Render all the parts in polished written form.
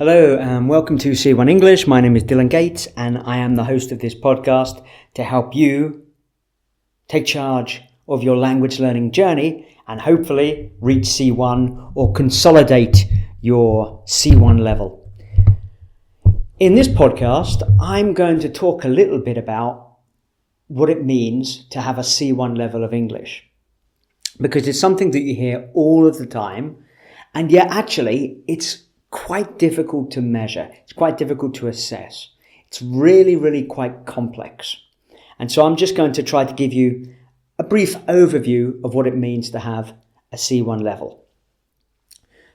Hello and welcome to C1 English. My name is Dylan Gates and I am the host of this podcast to help you take charge of your language learning journey and hopefully reach C1 or consolidate your C1 level. In this podcast, I'm going to talk a little bit about what it means to have a C1 level of English, because it's something that you hear all of the time, and yet actually it's quite difficult to measure. It's quite difficult to assess. It's really quite complex. And so I'm just going to try to give you a brief overview of what it means to have a C1 level.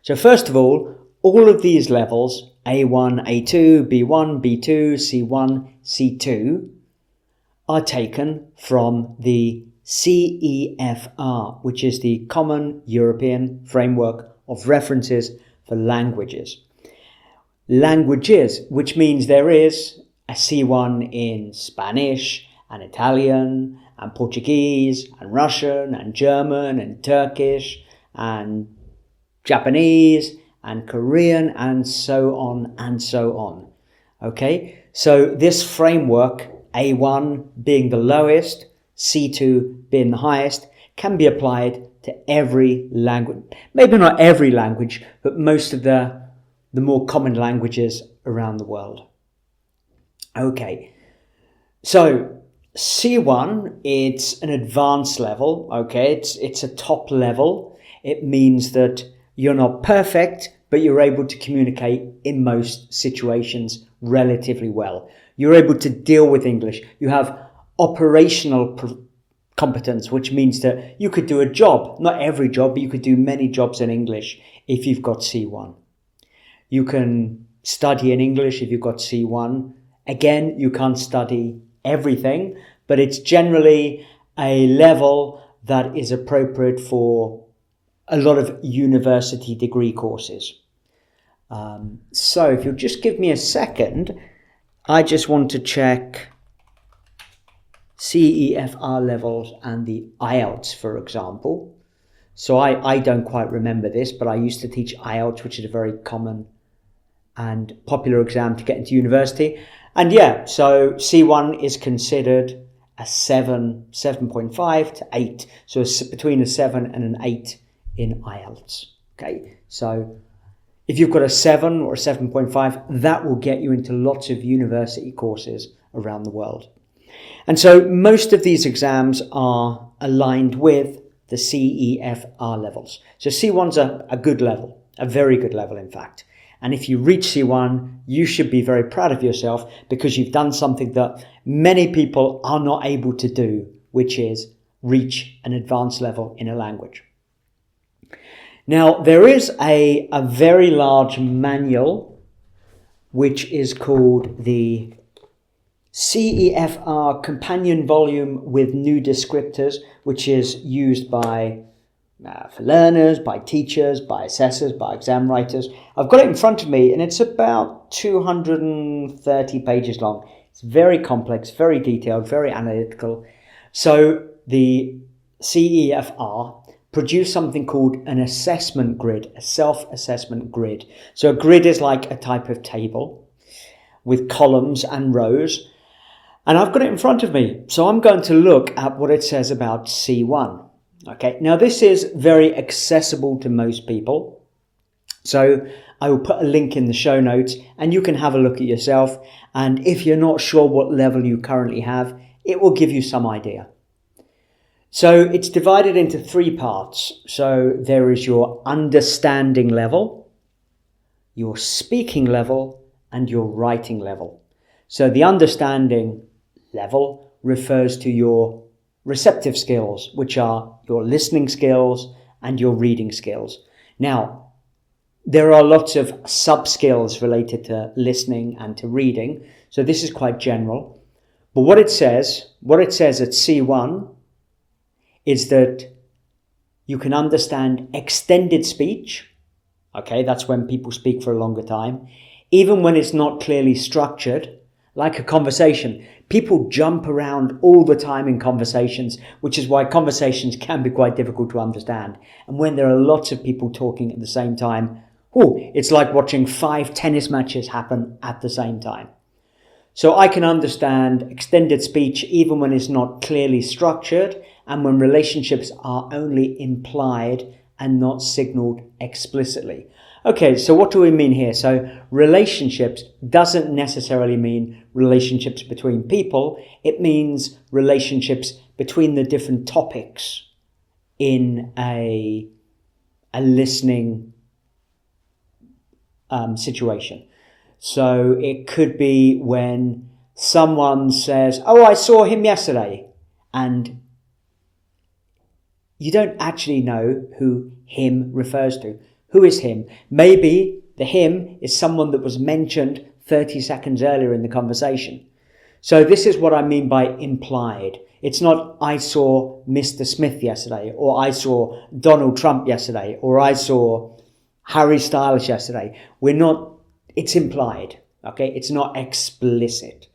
So first of all of these levels, A1, A2, B1, B2, C1, C2, are taken from the CEFR, which is the Common European Framework of References for languages. Languages, which means there is a C1 in Spanish and Italian and Portuguese and Russian and German and Turkish and Japanese and Korean and so on and so on. Okay, so this framework, A1 being the lowest, C2 being the highest, can be applied to every language. Maybe not every language, but most of the more common languages around the world. Okay, so C1, it's an advanced level, okay? It's a top level. It means that you're not perfect, but you're able to communicate in most situations relatively well. You're able to deal with English. You have operational competence, which means that you could do a job, not every job, but you could do many jobs in English if you've got C1. You can study in English if you've got C1. Again, you can't study everything, but it's generally a level that is appropriate for a lot of university degree courses. So if you'll just give me a second, I just want to check CEFR levels and the IELTS, for example. So I don't quite remember this, but I used to teach IELTS, which is a very common and popular exam to get into university. And yeah, so C1 is considered a 7.5 to 8. So it's between a 7 and an 8 in IELTS. Okay, so if you've got a 7 or a 7.5, that will get you into lots of university courses around the world. And so most of these exams are aligned with the CEFR levels. So C1's a good level, a very good level, in fact. And if you reach C1, you should be very proud of yourself because you've done something that many people are not able to do, which is reach an advanced level in a language. Now, there is a very large manual, which is called the CEFR Companion Volume with New Descriptors, which is used by for learners, by teachers, by assessors, by exam writers. I've got it in front of me and it's about 230 pages long. It's very complex, very detailed, very analytical. So the CEFR produced something called an assessment grid, a self-assessment grid. So a grid is like a type of table with columns and rows. And I've got it in front of me. So I'm going to look at what it says about C1. Okay, now this is very accessible to most people. So I will put a link in the show notes and you can have a look at yourself. And if you're not sure what level you currently have, it will give you some idea. So it's divided into 3 parts. So there is your understanding level, your speaking level, and your writing level. So the understanding level refers to your receptive skills, which are your listening skills and your reading skills. Now, there are lots of sub-skills related to listening and to reading. So this is quite general. But what it says at C1 is that you can understand extended speech. Okay, that's when people speak for a longer time. Even when it's not clearly structured, like a conversation. People jump around all the time in conversations, which is why conversations can be quite difficult to understand. And when there are lots of people talking at the same time, It's like watching 5 tennis matches happen at the same time. So I can understand extended speech even when it's not clearly structured and when relationships are only implied and not signaled explicitly. Okay, so what do we mean here? So relationships doesn't necessarily mean relationships between people. It means relationships between the different topics in a listening situation. So it could be when someone says, "Oh, I saw him yesterday," and you don't actually know who him refers to. Who is him? Maybe the him is someone that was mentioned 30 seconds earlier in the conversation. So this is what I mean by implied. It's not "I saw Mr. Smith yesterday," or "I saw Donald Trump yesterday," or "I saw Harry Styles yesterday." It's implied, okay? It's not explicit.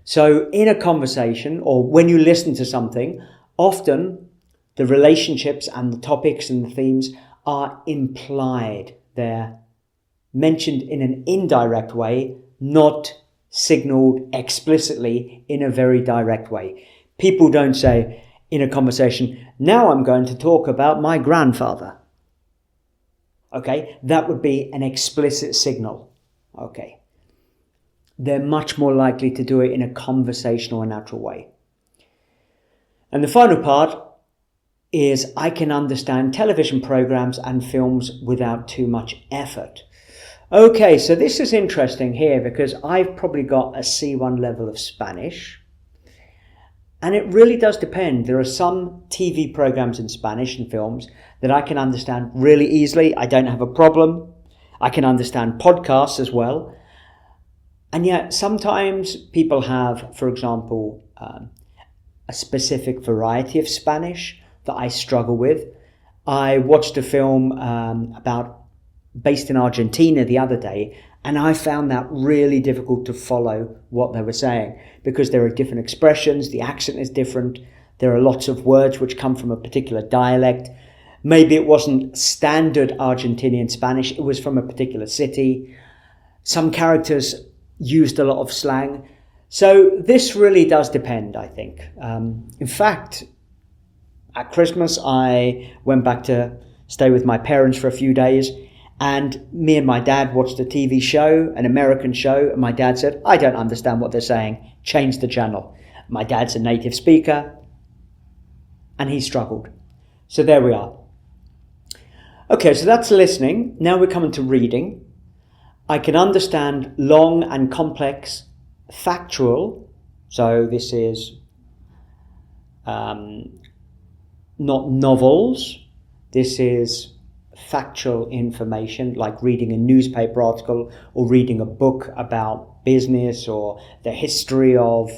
So in a conversation or when you listen to something, often the relationships and the topics and the themes are implied. They're mentioned in an indirect way, not signaled explicitly in a very direct way. People don't say in a conversation, "Now I'm going to talk about my grandfather." Okay, that would be an explicit signal. Okay. They're much more likely to do it in a conversational and natural way. And the final part is I can understand television programs and films without too much effort. Okay, so this is interesting here because I've probably got a C1 level of Spanish. And it really does depend. There are some TV programs in Spanish and films that I can understand really easily. I don't have a problem. I can understand podcasts as well. And yet sometimes people have, for example, a specific variety of Spanish that I struggle with. I watched a film based in Argentina the other day, and I found that really difficult to follow what they were saying because there are different expressions, the accent is different, there are lots of words which come from a particular dialect. Maybe it wasn't standard Argentinian Spanish, it was from a particular city. Some characters used a lot of slang. So this really does depend, I think. In fact, at Christmas, I went back to stay with my parents for a few days, and me and my dad watched a TV show, an American show, and my dad said, "I don't understand what they're saying, change the channel." My dad's a native speaker, and he struggled. So there we are. Okay, so that's listening. Now we're coming to reading. I can understand long and complex factual, so this is not novels, this is factual information like reading a newspaper article or reading a book about business or the history of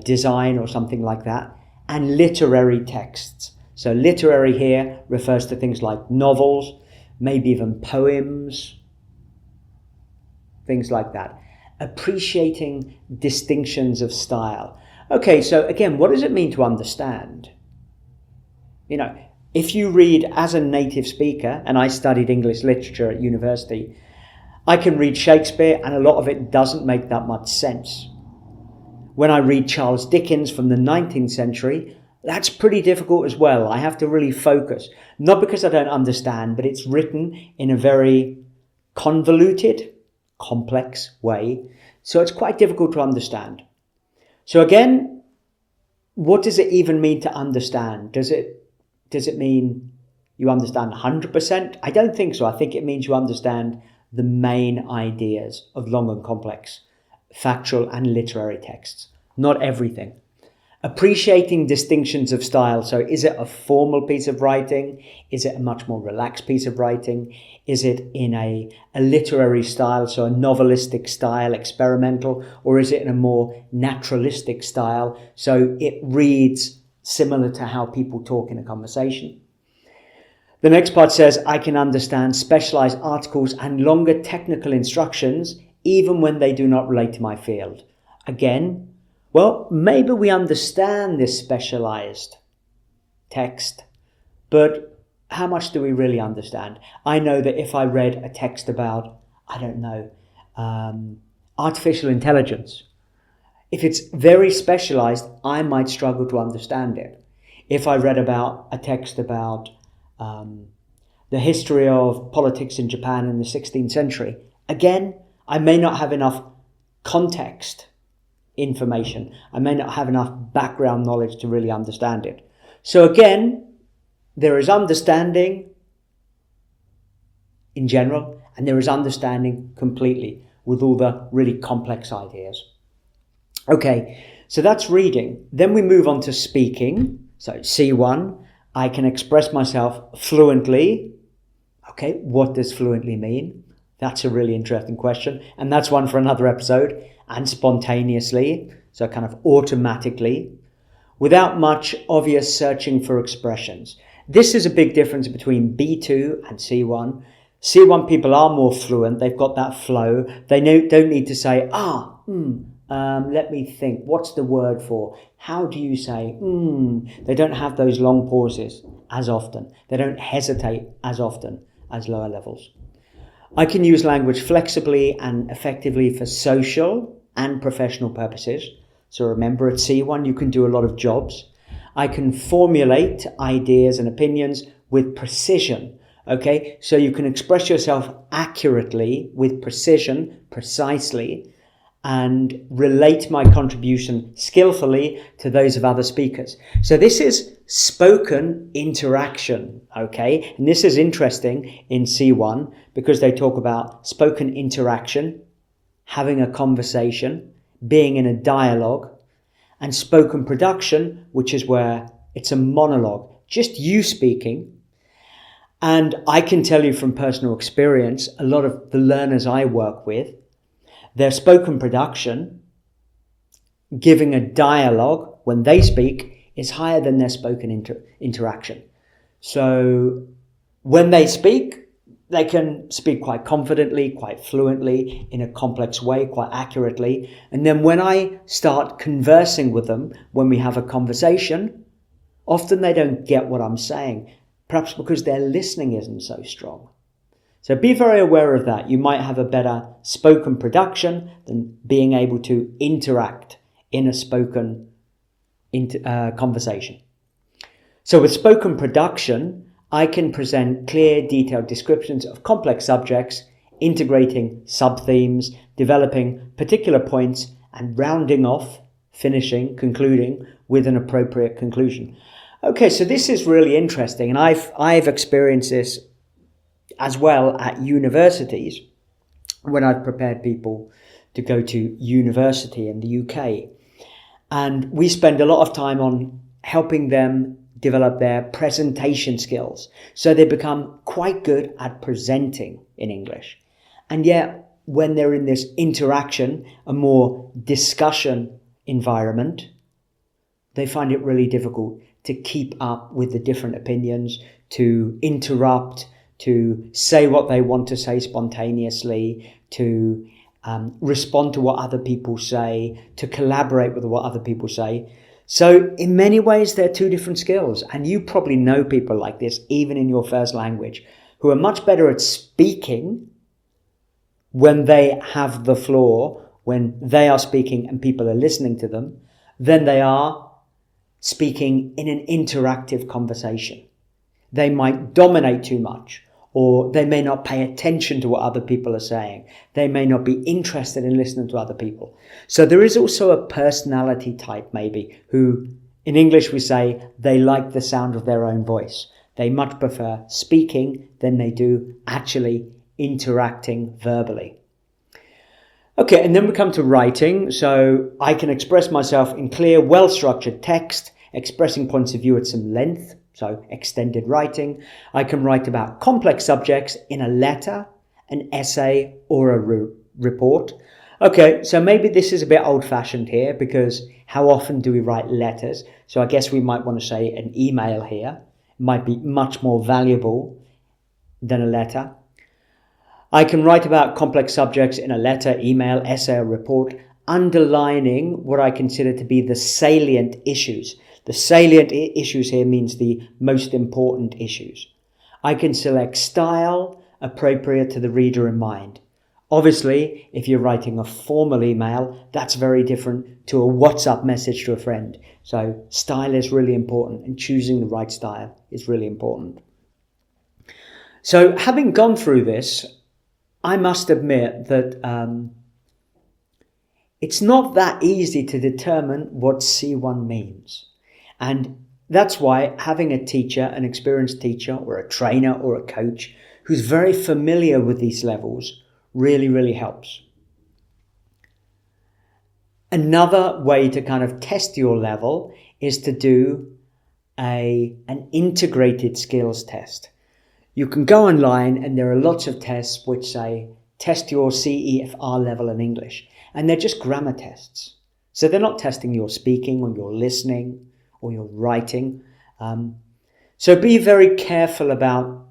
design or something like that, and literary texts. So literary here refers to things like novels, maybe even poems, things like that. Appreciating distinctions of style. Okay, so again, what does it mean to understand? You know, if you read as a native speaker, and I studied English literature at university, I can read Shakespeare and a lot of it doesn't make that much sense. When I read Charles Dickens from the 19th century, that's pretty difficult as well. I have to really focus, not because I don't understand, but it's written in a very convoluted, complex way. So it's quite difficult to understand. So again, what does it even mean to understand? Does it mean you understand 100%? I don't think so. I think it means you understand the main ideas of long and complex factual and literary texts, not everything. Appreciating distinctions of style. So is it a formal piece of writing? Is it a much more relaxed piece of writing? Is it in a literary style, so a novelistic style, experimental? Or is it in a more naturalistic style, so it reads similar to how people talk in a conversation? The next part says, I can understand specialized articles and longer technical instructions, even when they do not relate to my field. Again, well, maybe we understand this specialized text, but how much do we really understand? I know that if I read a text about, artificial intelligence, if it's very specialized, I might struggle to understand it. If I read about a text about the history of politics in Japan in the 16th century, again, I may not have enough context information. I may not have enough background knowledge to really understand it. So again, there is understanding in general, and there is understanding completely with all the really complex ideas. Okay, so that's reading. Then we move on to speaking. So C1, I can express myself fluently. Okay, what does fluently mean? That's a really interesting question. And that's one for another episode. And spontaneously, so kind of automatically, without much obvious searching for expressions. This is a big difference between B2 and C1. C1 people are more fluent. They've got that flow. They don't need to say, let me think. What's the word for? How do you say? They don't have those long pauses as often. They don't hesitate as often as lower levels. I can use language flexibly and effectively for social and professional purposes. So remember, at C1, you can do a lot of jobs. I can formulate ideas and opinions with precision. Okay, so you can express yourself accurately with precision, precisely, and relate my contribution skillfully to those of other speakers. So this is spoken interaction, okay? And this is interesting in C1 because they talk about spoken interaction, having a conversation, being in a dialogue, and spoken production, which is where it's a monologue, just you speaking. And I can tell you from personal experience, a lot of the learners I work with, their spoken production, giving a dialogue when they speak, is higher than their spoken interaction. So when they speak, they can speak quite confidently, quite fluently, in a complex way, quite accurately. And then when I start conversing with them, when we have a conversation, often they don't get what I'm saying, perhaps because their listening isn't so strong. So be very aware of that. You might have a better spoken production than being able to interact in a spoken conversation. So with spoken production, I can present clear, detailed descriptions of complex subjects, integrating sub-themes, developing particular points, and rounding off, finishing, concluding with an appropriate conclusion. Okay, so this is really interesting, and I've experienced this as well at universities when I've prepared people to go to university in the UK. And we spend a lot of time on helping them develop their presentation skills. So they become quite good at presenting in English. And yet, when they're in this interaction, a more discussion environment, they find it really difficult to keep up with the different opinions, to interrupt, to say what they want to say spontaneously, to respond to what other people say, to collaborate with what other people say. So in many ways, they're two different skills. And you probably know people like this, even in your first language, who are much better at speaking when they have the floor, when they are speaking and people are listening to them, than they are speaking in an interactive conversation. They might dominate too much, or they may not pay attention to what other people are saying. They may not be interested in listening to other people. So there is also a personality type maybe who, in English we say, they like the sound of their own voice. They much prefer speaking than they do actually interacting verbally. Okay, and then we come to writing. So I can express myself in clear, well-structured text, expressing points of view at some length. So extended writing. I can write about complex subjects in a letter, an essay, or a report. Okay, so maybe this is a bit old-fashioned here because how often do we write letters? So I guess we might want to say an email here. It might be much more valuable than a letter. I can write about complex subjects in a letter, email, essay, or report, underlining what I consider to be the salient issues. The salient issues here means the most important issues. I can select style appropriate to the reader in mind. Obviously, if you're writing a formal email, that's very different to a WhatsApp message to a friend. So style is really important, and choosing the right style is really important. So having gone through this, I must admit that it's not that easy to determine what C1 means. And that's why having a teacher, an experienced teacher or a trainer or a coach who's very familiar with these levels really, really helps. Another way to kind of test your level is to do an integrated skills test. You can go online and there are lots of tests which say test your CEFR level in English, and they're just grammar tests. So they're not testing your speaking or your listening or your writing. So be very careful about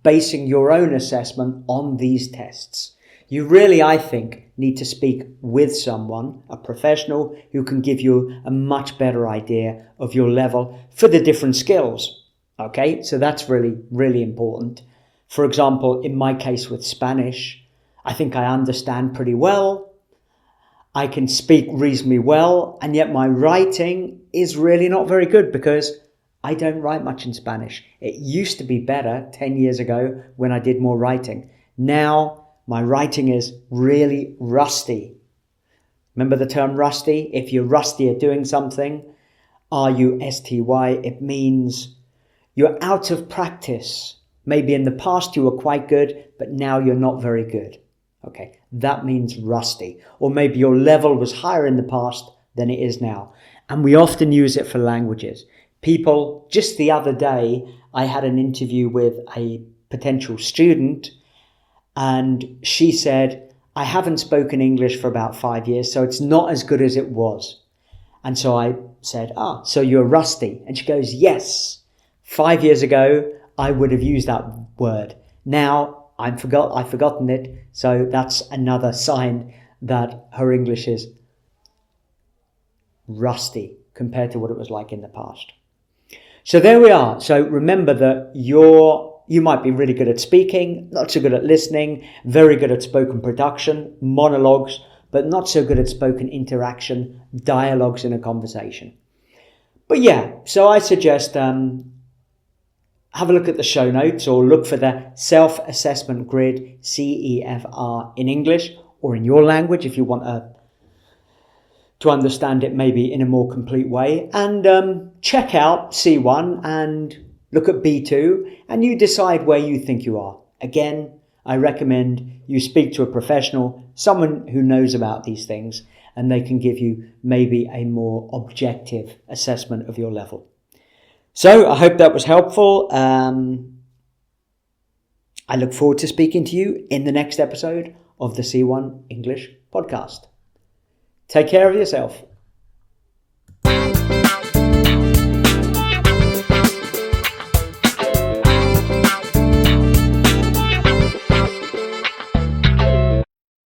basing your own assessment on these tests. You really, I think, need to speak with someone, a professional, who can give you a much better idea of your level for the different skills. Okay, so that's really, really important. For example, in my case with Spanish, I think I understand pretty well. I can speak reasonably well, and yet my writing is really not very good because I don't write much in Spanish. It used to be better 10 years ago when I did more writing. Now my writing is really rusty. Remember the term rusty? If you're rusty at doing something, R-U-S-T-Y, it means you're out of practice. Maybe in the past you were quite good, but now you're not very good. Okay, that means rusty. Or maybe your level was higher in the past than it is now. And we often use it for languages. People, just the other day, I had an interview with a potential student, and she said, I haven't spoken English for about 5 years, so it's not as good as it was. And so I said, so you're rusty. And she goes, yes. 5 years ago, I would have used that word. Now, I've forgotten it. So that's another sign that her English is rusty compared to what it was like in the past. So there we are. So remember that you might be really good at speaking, not so good at listening, very good at spoken production, monologues, but not so good at spoken interaction, dialogues in a conversation. But yeah, so I suggest have a look at the show notes or look for the Self-Assessment Grid, CEFR in English or in your language if you want to understand it maybe in a more complete way. And check out C1 and look at B2 and you decide where you think you are. Again, I recommend you speak to a professional, someone who knows about these things, and they can give you maybe a more objective assessment of your level. So I hope that was helpful. I look forward to speaking to you in the next episode of the C1 English podcast. Take care of yourself.